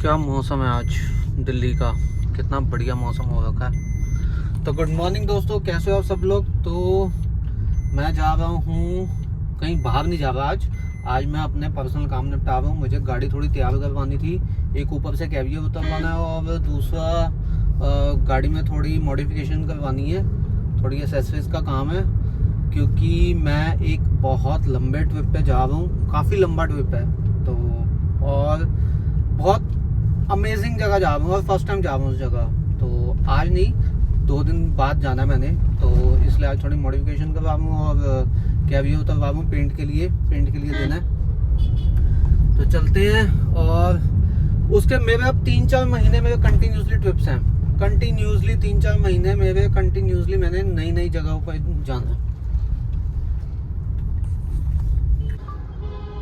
क्या मौसम है आज दिल्ली का, कितना बढ़िया मौसम हो रखा है। तो गुड मॉर्निंग दोस्तों, कैसे हो सब लोग। तो मैं जा रहा हूँ कहीं बाहर, नहीं जा रहा आज मैं अपने पर्सनल काम निपटा रहा हूँ। मुझे गाड़ी थोड़ी तैयार करवानी थी, एक ऊपर से कैवियर उतरवाना है और दूसरा गाड़ी में थोड़ी मॉडिफिकेशन करवानी है, थोड़ी एसेसरीज का काम है। क्योंकि मैं एक बहुत लंबे ट्रिप पे जा रहा हूँ, काफ़ी लंबा ट्रिप है तो, और बहुत अमेजिंग जगह जा रहा हूँ और फर्स्ट टाइम जा रहा हूँ उस जगह। तो आज नहीं, 2 दिन बाद जाना है मैंने, तो इसलिए आज थोड़ी मॉडिफिकेशन करवा रहा हूँ और कैवियर उतरवा रहा हूँ पेंट के लिए देना है। तो चलते हैं। और उसके मेरे अब 3-4 महीने मेरे कंटिन्यूसली ट्रिप्स हैं, कंटिन्यूसली 3-4 महीने मेरे कंटिन्यूसली मैंने नई जगहों पर जाना है।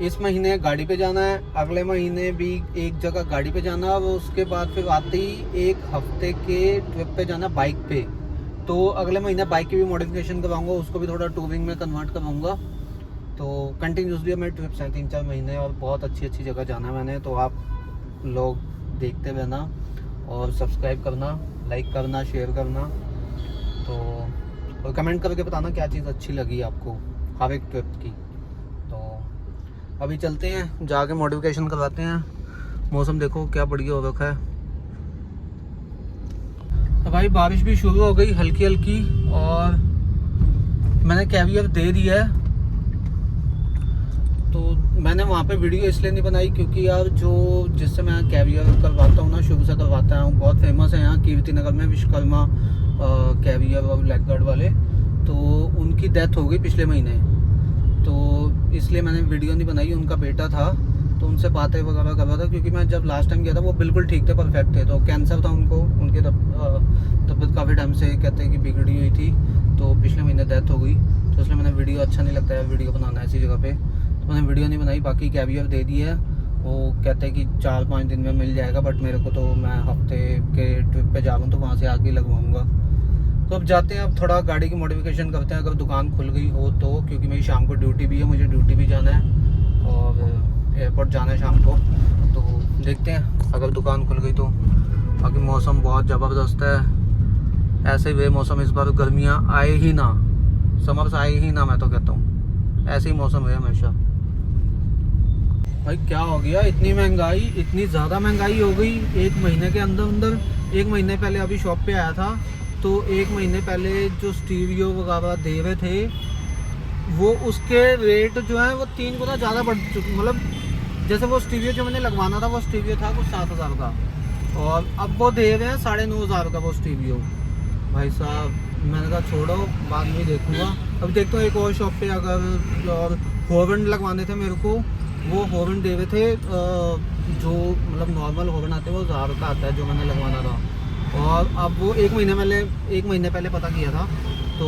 इस महीने गाड़ी पे जाना है, अगले महीने भी एक जगह गाड़ी पे जाना है और उसके बाद फिर आते ही 1 हफ्ते के ट्रिप पे जाना बाइक पे। तो अगले महीने बाइक की भी मॉडिफिकेशन करवाऊंगा, उसको भी थोड़ा टूरिंग में कन्वर्ट करवाऊंगा। तो कंटिन्यूसली मेरे ट्रिप्स हैं 3-4 महीने और बहुत अच्छी जगह जाना है मैंने। तो आप लोग देखते रहना और सब्सक्राइब करना, लाइक करना, शेयर करना। तो और कमेंट करके बताना क्या चीज़ अच्छी लगी आपको हर एक ट्रिप की। तो अभी चलते हैं, जाके मॉडिफिकेशन करवाते हैं। मौसम देखो क्या बढ़िया हो रखा है। तो भाई बारिश भी शुरू हो गई हल्की हल्की, और मैंने कैवियर दे दिया है। तो मैंने वहाँ पे वीडियो इसलिए नहीं बनाई क्योंकि यार जो जिससे मैं कैवियर करवाता हूँ ना, शुरू से करवाता हूँ, बहुत फेमस है यहाँ कीर्ति नगर में विश्वकर्मा कैवियर और ब्लैक गार्ड वाले। तो उनकी डेथ हो गई पिछले महीने, तो इसलिए मैंने वीडियो नहीं बनाई। उनका बेटा था तो उनसे बातें वगैरह कर रहा था, क्योंकि मैं जब लास्ट टाइम गया था वो बिल्कुल ठीक थे, परफेक्ट थे। तो कैंसर था उनको, उनकी तबीयत काफ़ी टाइम से कहते हैं कि बिगड़ी हुई थी, तो पिछले महीने डेथ हो गई। तो इसलिए मैंने वीडियो अच्छा नहीं लगता है वीडियो बनाना ऐसी जगह पे, तो मैंने वीडियो नहीं बनाई। बाकी कैवियर दे दी है, वो कहते हैं कि 4-5 दिन में मिल जाएगा, बट मेरे को तो मैं हफ्ते के ट्रिप पे जा रहा हूँ तो वहाँ से आगे लगवाऊँगा। तो अब जाते हैं, अब थोड़ा गाड़ी की मॉडिफिकेशन करते हैं अगर दुकान खुल गई हो तो, क्योंकि मेरी शाम को ड्यूटी भी है, मुझे ड्यूटी भी जाना है और एयरपोर्ट जाना है शाम को। तो देखते हैं अगर दुकान खुल गई तो। बाकी मौसम बहुत ज़बरदस्त है, ऐसे वे मौसम इस बार गर्मियाँ आए ही ना, समर्स आए ही ना, मैं तो कहता हूँ ऐसे ही मौसम है हमेशा। भाई क्या हो गया, इतनी महंगाई, इतनी ज़्यादा महंगाई हो गई 1 महीने के अंदर। 1 महीने पहले अभी शॉप पे आया था, तो 1 महीने पहले जो स्टीरियो वगैरह दे रहे थे वो उसके रेट जो है वो 3 गुना ज़्यादा बढ़ चुके। मतलब जैसे वो स्टीरियो जो मैंने लगवाना था, वो स्टीरियो था कुछ 7,000 का, और अब वो दे रहे हैं 9,500 का वो स्टीरियो। भाई साहब मैंने कहा छोड़ो, बाद में देखूँगा। अब देखता हूँ एक और शॉप पे अगर, और हॉर्न लगवाने थे मेरे को, वो हॉर्न दे रहे थे जो मतलब नॉर्मल हॉर्न आते हैं वो 1,000 का आता है जो मैंने लगवाना था। और अब वो 1 महीने पहले पता किया था, तो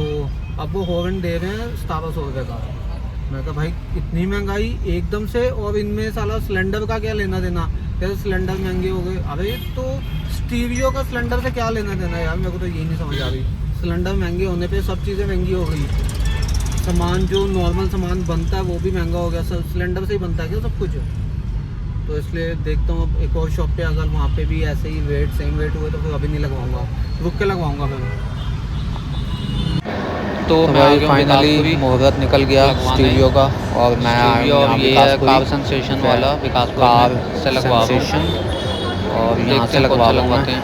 अब वो हॉर्न दे रहे हैं 1,700 रुपये का। मैं कहा भाई इतनी महंगाई एकदम से, और इनमें साला सिलेंडर का क्या लेना देना, कैसे सिलेंडर महंगे हो गए। अरे तो स्टीरियो का सिलेंडर से क्या लेना देना यार, मेरे को तो ये नहीं समझ आ रही। सिलेंडर महंगे होने पे सब चीज़ें महंगी हो गई, सामान जो नॉर्मल सामान बनता है वो भी महंगा हो गया, सिलेंडर से ही बनता है क्या सब कुछ। तो इसलिए देखता हूँ अब एक और शॉप पे, अगर वहाँ पे भी ऐसे ही रेट सेम रेट हुए तो फिर अभी नहीं लगवाऊंगा, रुक के लगवाऊंगा फिर। तो भाई फाइनली मुहूर्त निकल गया स्टीरियो का, और मैं और ये है कार सेंसेशन वाला, कार से लगवाशन, और यहाँ से लगवा हैं।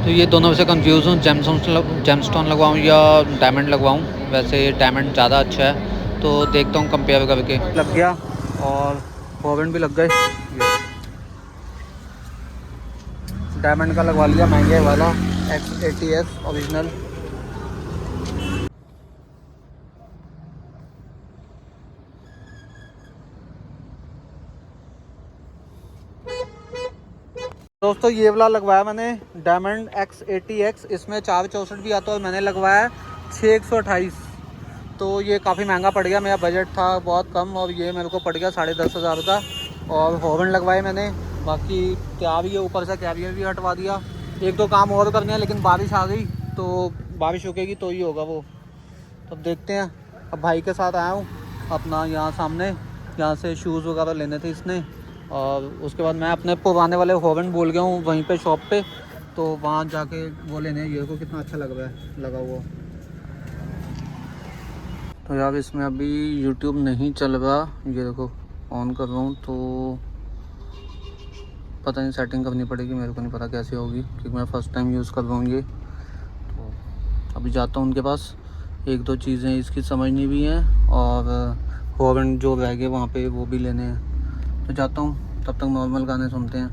तो ये दोनों में से कंफ्यूज हूँ, जेमस्टोन लगवाऊँ या डायमंड लगवाऊँ। वैसे डायमंड ज़्यादा अच्छा है, तो देखता हूँ कंपेयर करके। लग गया और हॉर्न भी लग गए, डायमंड का लगवा लिया महंगे वाला X80S ओरिजिनल। दोस्तों ये वाला लगवाया मैंने डायमंड X80X, इसमें 464 भी आता है, और मैंने लगवाया 628। तो ये काफ़ी महंगा पड़ गया, मेरा बजट था बहुत कम, और ये मेरे को पड़ गया 10,500 का। और हॉर्न लगवाए मैंने, बाकी तैयार ही है, ऊपर से कैरियर भी हटवा दिया। 1-2 काम और करने हैं, लेकिन बारिश आ गई, तो बारिश रुकेगी तो ही होगा वो। तो देखते हैं। अब भाई के साथ आया हूँ अपना यहाँ सामने, यहाँ से शूज़ वगैरह लेने थे इसने, और उसके बाद मैं अपने पुराने वाले होवन भूल गया हूँ वहीं पे शॉप पे, तो वहाँ जाके वो लेने। ये को कितना अच्छा लग रहा है लगा हुआ। तो यार इसमें अभी यूट्यूब नहीं चल रहा, ये देखो ऑन कर रहा हूँ तो पता नहीं सेटिंग करनी पड़ेगी, मेरे को नहीं पता कैसे होगी क्योंकि मैं फ़र्स्ट टाइम यूज़ कर रहा हूँ ये। तो अभी जाता हूँ उनके पास, एक दो चीज़ें इसकी समझनी भी हैं और होवन जो रह गए वहाँ पे वो भी लेने हैं। तो जाता हूँ, तब तक नॉर्मल गाने सुनते हैं।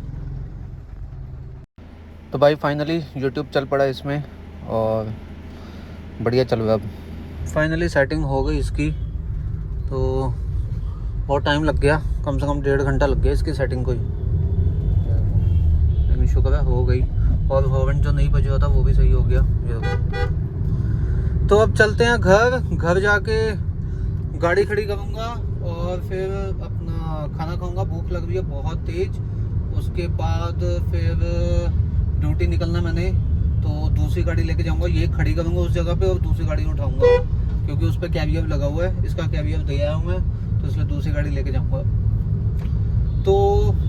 तो भाई फाइनली यूट्यूब चल पड़ा इसमें और बढ़िया चल रहा है। अब फाइनली सेटिंग हो गई इसकी, तो बहुत टाइम लग गया, कम से कम 1.5 घंटा लग गया इसकी सेटिंग को ही, लेकिन शुक्र है हो गई। और होवन जो नहीं बजा था वो भी सही हो गया। तो अब चलते हैं घर जाके गाड़ी खड़ी करूँगा और फिर अपना खाना खाऊंगा, भूख लग रही है बहुत तेज़। उसके बाद फिर ड्यूटी निकलना मैंने, तो दूसरी गाड़ी लेके जाऊंगा, ये खड़ी करूंगा उस जगह पे और दूसरी गाड़ी उठाऊंगा क्योंकि उस पर कैबियब लगा हुआ है, इसका कैबियब दिया हूँ मैं, तो इसलिए दूसरी गाड़ी लेके जाऊंगा। तो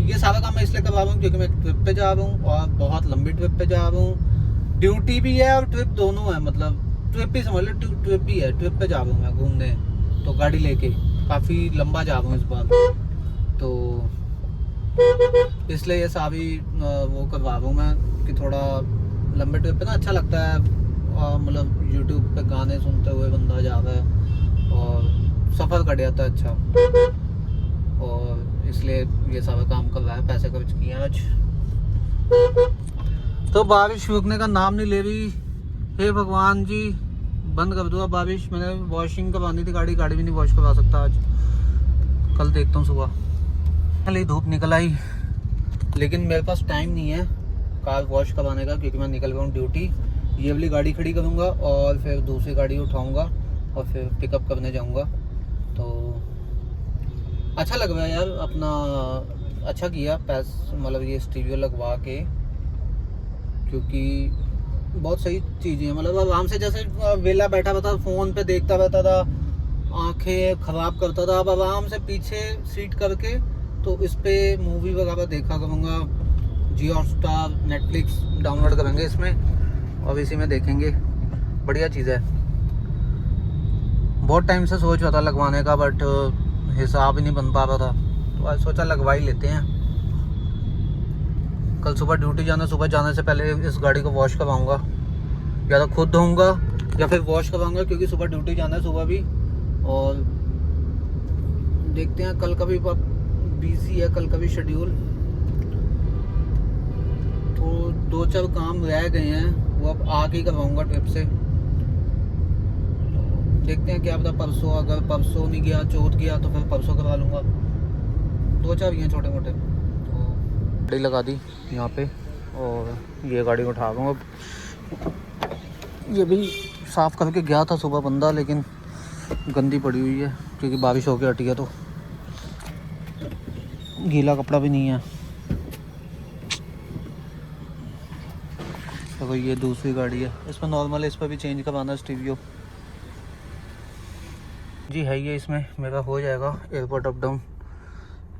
ये सारा काम मैं इसलिए करवा रहा हूँ क्योंकि मैं ट्रिप पे जा रहा हूँ और बहुत लंबी ट्रिप पे जा रहा हूँ। ड्यूटी भी है और ट्रिप दोनों है, मतलब ट्रिप भी समझ लो, ट्रिप भी है, ट्रिप पे जा रहा हूँ मैं घूमने, तो गाड़ी लेके काफ़ी लंबा जा रहा हूँ इस बार, तो इसलिए ये सारी वो करवा रहा हूँ मैं कि थोड़ा लंबे ट्रिप पे ना अच्छा लगता है, मतलब यूट्यूब पे गाने सुनते हुए बंदा जा रहा है और सफ़र कट जाता है अच्छा, और इसलिए ये सारा काम कर रहा है, पैसे खर्च किए हैं आज। तो बारिश रुकने का नाम नहीं ले रही, हे भगवान जी बंद कर दो अब बारिश। मैंने वॉशिंग करवानी थी, गाड़ी भी नहीं वॉश करवा सकता आज, कल देखता हूँ सुबह। पहले धूप निकल आई, लेकिन मेरे पास टाइम नहीं है कार वॉश करवाने का क्योंकि मैं निकल गया हूँ ड्यूटी। ये वाली गाड़ी खड़ी करूँगा और फिर दूसरी गाड़ी उठाऊँगा और फिर पिकअप करने जाऊँगा। तो अच्छा लग रहा है यार, अपना अच्छा किया मतलब ये स्टीरियो लगवा के, क्योंकि बहुत सही चीज़ें हैं। मतलब आराम से जैसे वेला बैठा रहता था फ़ोन पे देखता रहता था, आंखें ख़राब करता था, अब आराम से पीछे सीट करके तो इस पे मूवी वगैरह देखा करूँगा। जियो हॉटस्टार, नेटफ्लिक्स डाउनलोड करेंगे इसमें और इसी में देखेंगे, बढ़िया चीज़ है। बहुत टाइम से सोच रहा था लगवाने का, बट हिसाब ही नहीं बन पा रहा था, तो आज सोचा लगवा ही लेते हैं। कल सुबह ड्यूटी जाना, सुबह जाने से पहले इस गाड़ी को वॉश करवाऊँगा, या तो खुद धोऊँगा या फिर वॉश करवाऊँगा क्योंकि सुबह ड्यूटी जाना है सुबह भी। और देखते हैं, कल का भी बिजी है, कल का भी शेड्यूल, तो 2-4 काम रह गए हैं वो अब आके ही करवाऊँगा ट्रिप से। देखते हैं क्या पता परसों, अगर परसों नहीं गया, चौथ गया तो फिर परसों करवा लूँगा। 2-4 ही हैं छोटे मोटे। तो गाड़ी लगा दी यहाँ पे और ये गाड़ी उठा रहा हूँ अब। ये भी साफ़ करके गया था सुबह बंदा, लेकिन गंदी पड़ी हुई है क्योंकि बारिश होके हटी है, तो गीला कपड़ा भी नहीं है। तो ये दूसरी गाड़ी है, इसमें नॉर्मल है, इस पर भी चेंज करवाना स्टीरियो जी है। ये इसमें मेरा हो जाएगा एयरपोर्ट अप डाउन।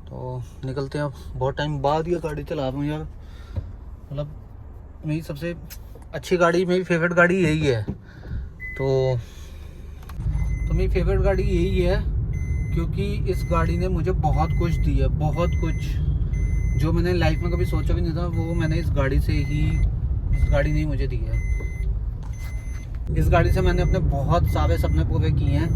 तो निकलते हैं अब, बहुत टाइम बाद ये गाड़ी चला रहा हूँ यार, मतलब मेरी सबसे अच्छी गाड़ी, मेरी फेवरेट गाड़ी यही है। तो मेरी फेवरेट गाड़ी यही है क्योंकि इस गाड़ी ने मुझे बहुत कुछ दिया, बहुत कुछ जो मैंने लाइफ में कभी सोचा भी नहीं था, वो मैंने इस गाड़ी ने ही मुझे दिया है। इस गाड़ी से मैंने अपने बहुत सारे सपने पूरे किए हैं।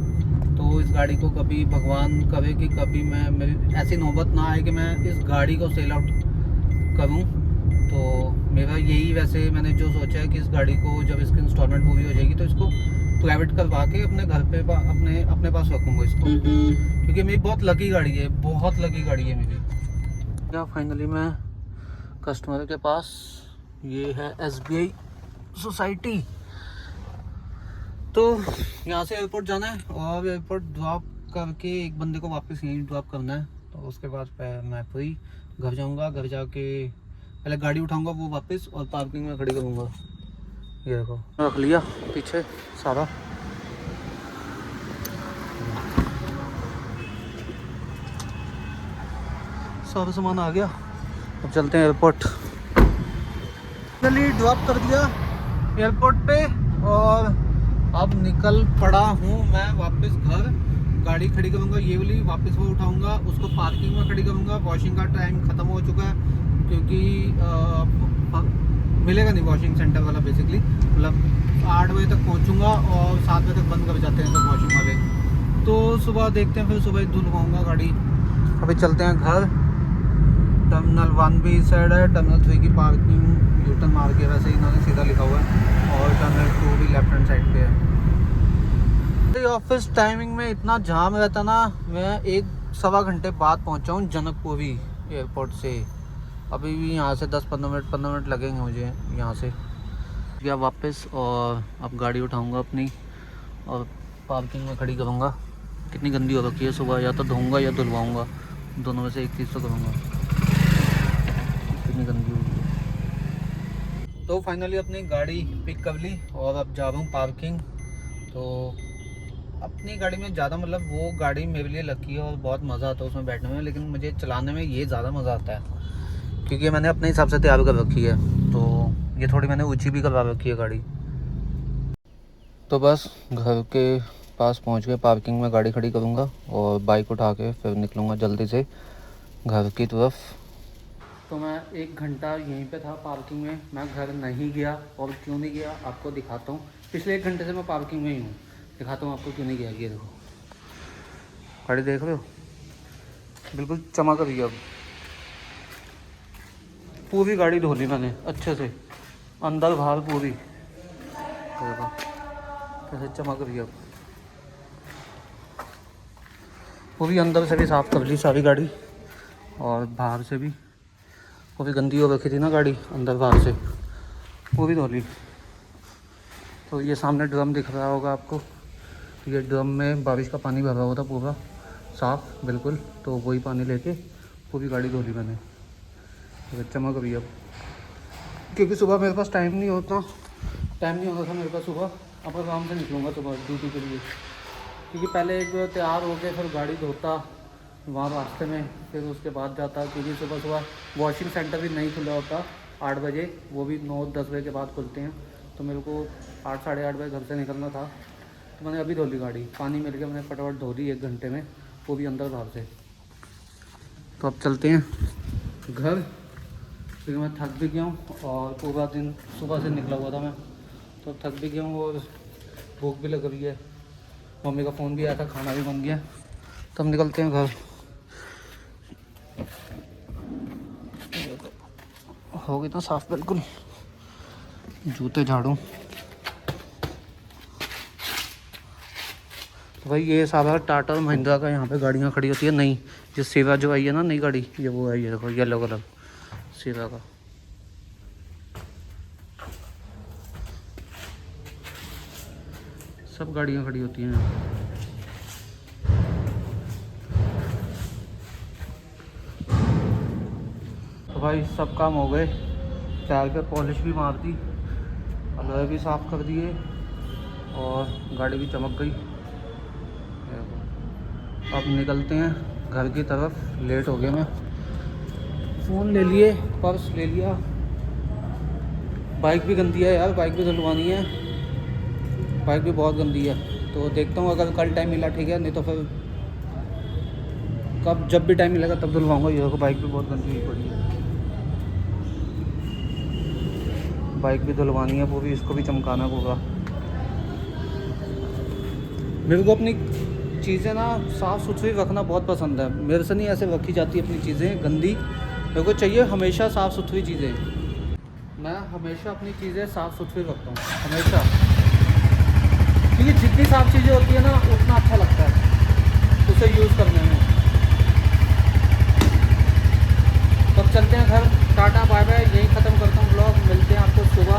तो इस गाड़ी को कभी भगवान करे कि कभी मेरी ऐसी नौबत ना आए कि मैं इस गाड़ी को सेल आउट करूं। तो मेरा यही, वैसे मैंने जो सोचा है कि इस गाड़ी को जब इसकी इंस्टॉलमेंट पूरी हो जाएगी तो इसको प्राइवेट करवा के अपने घर पे अपने पास रखूँगा इसको, क्योंकि मेरी बहुत लकी गाड़ी है, बहुत लकी गाड़ी है मेरी। क्या फाइनली मैं कस्टमर के पास, ये है SBI सोसाइटी। तो यहाँ से एयरपोर्ट जाना है और एयरपोर्ट ड्रॉप करके एक बंदे को वापस यहीं ड्रॉप करना है। तो उसके बाद मैं फ्री घर जाऊँगा, घर जाके पहले गाड़ी उठाऊँगा वो वापस और पार्किंग में खड़ी करूँगा। ये देखो रख लिया पीछे सारा। सारा सामान आ गया। अब चलते हैं एयरपोर्ट। फाइनली ड्रॉप कर दिया एयरपोर्ट पे और अब निकल पड़ा हूँ मैं वापस घर। गाड़ी खड़ी करूँगा, ये वाली वापस वो उठाऊँगा, उसको पार्किंग में खड़ी करूँगा। वॉशिंग का टाइम ख़त्म हो चुका है क्योंकि मिलेगा नहीं वॉशिंग सेंटर वाला। बेसिकली मतलब 8 बजे तक पहुँचूँगा और 7 बजे तक बंद कर जाते हैं सब वॉशिंग वाले। तो सुबह देखते हैं, फिर सुबह ही धुलवाऊँगा गाड़ी। अभी चलते हैं घर। टर्मिनल 1 भी इस साइड है, टर्मिनल 3 की पार्किंग यूटर्न मार के वैसे इन्होंने सीधा लिखा हुआ है, और टर्मिनल 2 भी लेफ्ट हैंड साइड पे है। ऑफिस टाइमिंग में इतना जाम रहता ना, मैं 1-1.25 घंटे बाद पहुंचा हूँ जनकपुरी एयरपोर्ट से। अभी भी यहाँ से 10-15 मिनट लगेंगे मुझे यहाँ से। गया वापस और अब गाड़ी उठाऊँगा अपनी और पार्किंग में खड़ी करूँगा। कितनी गंदी हो रखी है, सुबह या तो धोऊँगा या धुलवाऊँगा, दोनों में से एक चीज़ तो करूँगा। कितनी गंदी हुई है। तो फाइनली अपनी गाड़ी पिक कर ली और अब जा रहा हूँ पार्किंग। तो अपनी गाड़ी में ज़्यादा मतलब वो गाड़ी मेरे लिए लकी है और बहुत मज़ा आता है उसमें बैठने में, लेकिन मुझे चलाने में ये ज़्यादा मज़ा आता है क्योंकि मैंने अपने हिसाब से तैयार कर रखी है। तो ये थोड़ी मैंने ऊंची भी करवा रखी है गाड़ी। तो बस घर के पास पहुंच के पार्किंग में गाड़ी खड़ी करूंगा और बाइक उठा के फिर निकलूंगा जल्दी से घर की तरफ। तो मैं 1 घंटा यहीं पे था पार्किंग में, मैं घर नहीं गया। और क्यों नहीं गया आपको दिखाता हूँ। पिछले 1 घंटे से मैं पार्किंग में ही हूँ, दिखाता हूँ आपको क्यों नहीं गया। ये देखो गाड़ी देख रहे हो, बिल्कुल चमक रही है। अब पूरी गाड़ी धो ली मैंने अच्छे से, अंदर बाहर पूरी। देखो कैसे चमक रही है। अब पूरी अंदर से भी साफ़ कर ली सारी गाड़ी और बाहर से भी। पूरी गंदी हो रखी थी ना गाड़ी, अंदर बाहर से पूरी धो ली। तो ये सामने ड्रम दिख रहा होगा आपको, ये ड्रम में बारिश का पानी भरा हुआ था पूरा साफ़ बिल्कुल। तो वही पानी लेके पूरी गाड़ी धो ली मैंने। तो चमक रही अब, क्योंकि सुबह मेरे पास टाइम नहीं होता था मेरे पास सुबह। अब आराम से निकलूँगा सुबह ड्यूटी के लिए, क्योंकि पहले एक बार तैयार होकर फिर गाड़ी धोता वहाँ रास्ते में, फिर उसके बाद जाता। क्योंकि सुबह सुबह वॉशिंग सेंटर भी नहीं खुला होता 8 बजे, वो भी 9-10 बजे के बाद खुलते हैं। तो मेरे को 8-8:30 बजे घर से निकलना था। तो मैंने अभी धो ली गाड़ी, पानी मिल गया, मैंने फटाफट धो दी 1 घंटे में, वो भी अंदर बाहर से। तो अब चलते हैं घर, क्योंकि मैं थक भी गया हूँ और पूरा दिन सुबह से निकला हुआ था मैं, तो थक भी गया हूँ और भूख भी लग रही है। मम्मी का फ़ोन भी आया था, खाना भी बन गया। तो हम निकलते हैं घर। हो गई तो साफ बिल्कुल, जूते झाड़ू। तो भाई ये सारा टाटा और महिंद्रा का यहाँ पे गाड़ियाँ खड़ी होती है नई। जो सेवा जो आई है ना नई गाड़ी, ये वो आई है देखो, येलो कलर सेवा का। सब गाड़ियाँ खड़ी होती हैं यहाँ पे। तो भाई सब काम हो गए, टायर पे पॉलिश भी मार दी, अलॉय भी साफ़ कर दिए और गाड़ी भी चमक गई। अब निकलते हैं घर की तरफ, लेट हो गया मैं। फ़ोन ले लिए, पर्स ले लिया, बाइक भी गंदी है यार, बाइक भी धुलवानी है, बाइक भी बहुत गंदी है। तो देखता हूँ अगर कल टाइम मिला ठीक है, नहीं तो फिर कब जब भी टाइम मिलेगा तब धुलवाऊँगा। ये देखो बाइक भी बहुत गंदी हुई पड़ी है, बाइक भी धुलवानी है पूरी, इसको भी चमकाना होगा। मेरे को अपनी चीज़ें ना साफ़ सुथरी रखना बहुत पसंद है। मेरे से नहीं ऐसे रखी जाती अपनी चीज़ें गंदी, मेरे को चाहिए हमेशा साफ़ सुथरी चीज़ें। मैं हमेशा अपनी चीज़ें साफ़ सुथरी रखता हूँ हमेशा, क्योंकि जितनी साफ़ चीज़ें होती है ना उतना अच्छा लगता है उसे यूज़ करने में। तब चलते हैं घर, टाटा बाय बाय, यहीं ख़त्म करता हूँ ब्लॉग। मिलते हैं आपको सुबह